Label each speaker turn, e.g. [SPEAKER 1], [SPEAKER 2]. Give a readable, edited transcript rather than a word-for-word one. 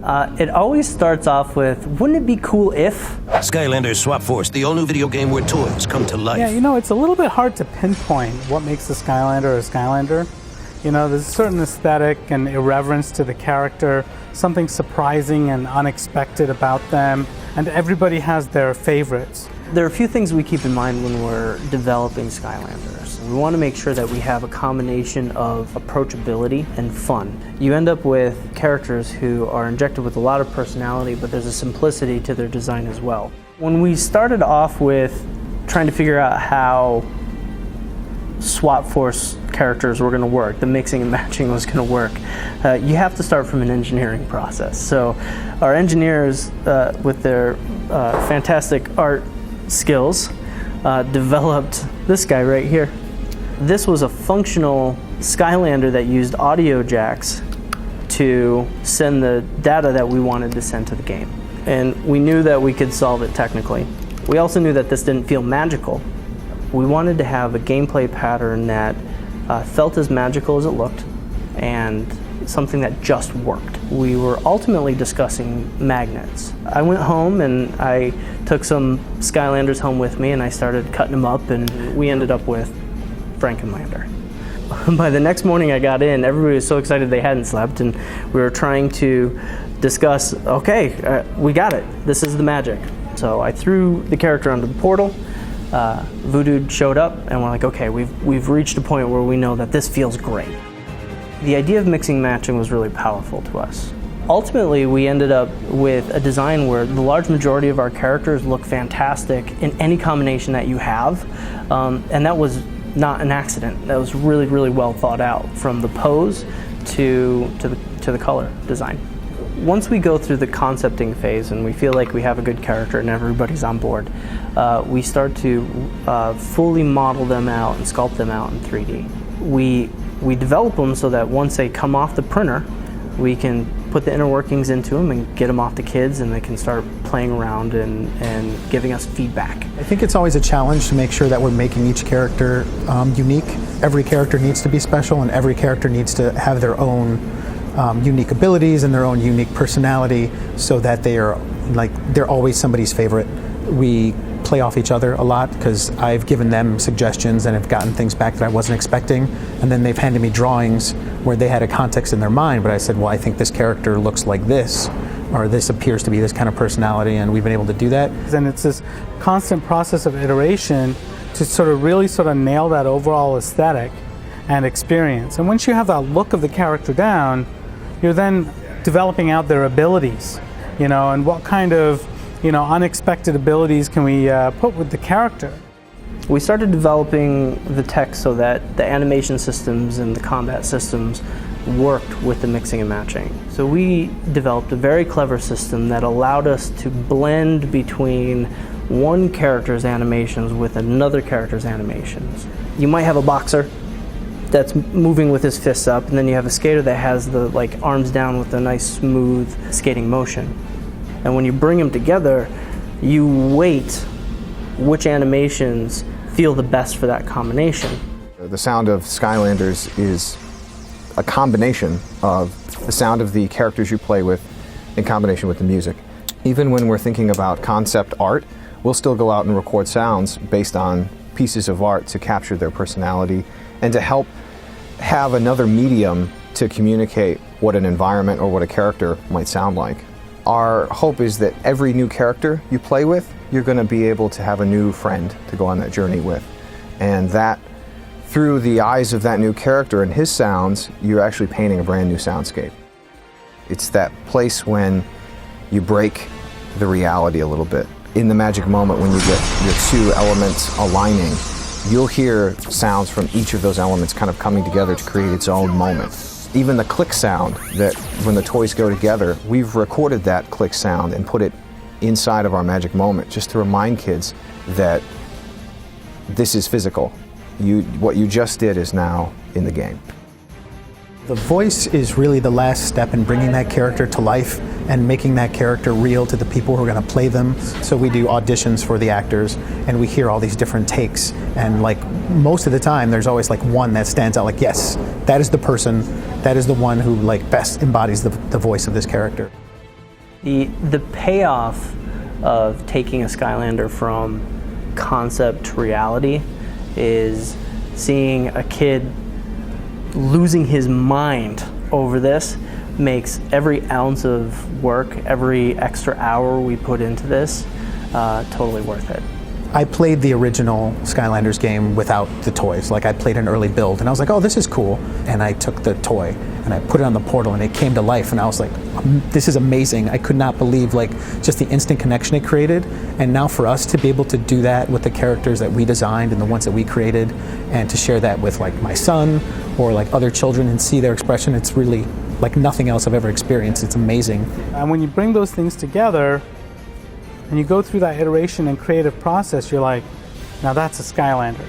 [SPEAKER 1] It always starts off with, wouldn't it be cool if?
[SPEAKER 2] Skylander Swap Force, the all-new video game where toys come to life.
[SPEAKER 3] Yeah, you know, it's a little bit hard to pinpoint what makes a Skylander a Skylander. You know, there's a certain aesthetic and irreverence to the character, something surprising and unexpected about them, and everybody has their favorites.
[SPEAKER 1] There are a few things we keep in mind when we're developing Skylanders. We want to make sure that we have a combination of approachability and fun. You end up with characters who are injected with a lot of personality, but there's a simplicity to their design as well. When we started off with trying to figure out how Swap Force characters were going to work, the mixing and matching was going to work, you have to start from an engineering process. So our engineers, with their fantastic art skills, developed this guy right here. This was a functional Skylander that used audio jacks to send the data that we wanted to send to the game. And we knew that we could solve it technically. We also knew that this didn't feel magical. We wanted to have a gameplay pattern that felt as magical as it looked, and something that just worked. We were ultimately discussing magnets. I went home and I took some Skylanders home with me and I started cutting them up, and we ended up with Frankenlander. By the next morning I got in, everybody was so excited they hadn't slept, and we were trying to discuss, okay, we got it, this is the magic. So I threw the character onto the portal, Voodoo showed up, and we're like, okay, we've reached a point where we know that this feels great. The idea of mixing and matching was really powerful to us. Ultimately, we ended up with a design where the large majority of our characters look fantastic in any combination that you have, and that was not an accident. That was really, really well thought out, from the pose to the color design. Once we go through the concepting phase and we feel like we have a good character and everybody's on board, we start to fully model them out and sculpt them out in 3D. We develop them so that once they come off the printer, we can put the inner workings into them and get them off to kids, and they can start playing around and giving us feedback.
[SPEAKER 4] I think it's always a challenge to make sure that we're making each character unique. Every character needs to be special, and every character needs to have their own unique abilities and their own unique personality, so that they're always somebody's favorite. We play off each other a lot because I've given them suggestions and have gotten things back that I wasn't expecting, and then they've handed me drawings where they had a context in their mind, but I said, well, I think this character looks like this, or this appears to be this kind of personality, and we've been able to do that.
[SPEAKER 3] And it's this constant process of iteration to really nail that overall aesthetic and experience. And once you have that look of the character down, you're then developing out their abilities, and what kind of unexpected abilities can we put with the character.
[SPEAKER 1] We started developing the tech so that the animation systems and the combat systems worked with the mixing and matching. So we developed a very clever system that allowed us to blend between one character's animations with another character's animations. You might have a boxer that's moving with his fists up, and then you have a skater that has the arms down with a nice smooth skating motion. And when you bring them together, you weight which animations feel the best for that combination.
[SPEAKER 5] The sound of Skylanders is a combination of the sound of the characters you play with in combination with the music. Even when we're thinking about concept art, we'll still go out and record sounds based on pieces of art to capture their personality and to help have another medium to communicate what an environment or what a character might sound like. Our hope is that every new character you play with, you're going to be able to have a new friend to go on that journey with. And that, through the eyes of that new character and his sounds, you're actually painting a brand new soundscape. It's that place when you break the reality a little bit. In the magic moment when you get your two elements aligning, you'll hear sounds from each of those elements kind of coming together to create its own moment. Even the click sound, that when the toys go together, we've recorded that click sound and put it inside of our magic moment just to remind kids that this is physical. What you just did is now in the game.
[SPEAKER 4] The voice is really the last step in bringing that character to life and making that character real to the people who are going to play them. So we do auditions for the actors, and we hear all these different takes, and most of the time there's always one that stands out, yes, that is the person, that is the one who best embodies the voice of this character.
[SPEAKER 1] The payoff of taking a Skylander from concept to reality is seeing a kid losing his mind over this makes every ounce of work, every extra hour we put into this, totally worth it.
[SPEAKER 4] I played the original Skylanders game without the toys. Like, I played an early build, and I was like, oh, this is cool. And I took the toy, and I put it on the portal, and it came to life, and I was like, this is amazing. I could not believe, like, just the instant connection it created. And now for us to be able to do that with the characters that we designed and the ones that we created, and to share that with, like, my son or, like, other children and see their expression, it's really like nothing else I've ever experienced. It's amazing.
[SPEAKER 3] And when you bring those things together, and you go through that iteration and creative process, you're like, now that's a Skylander.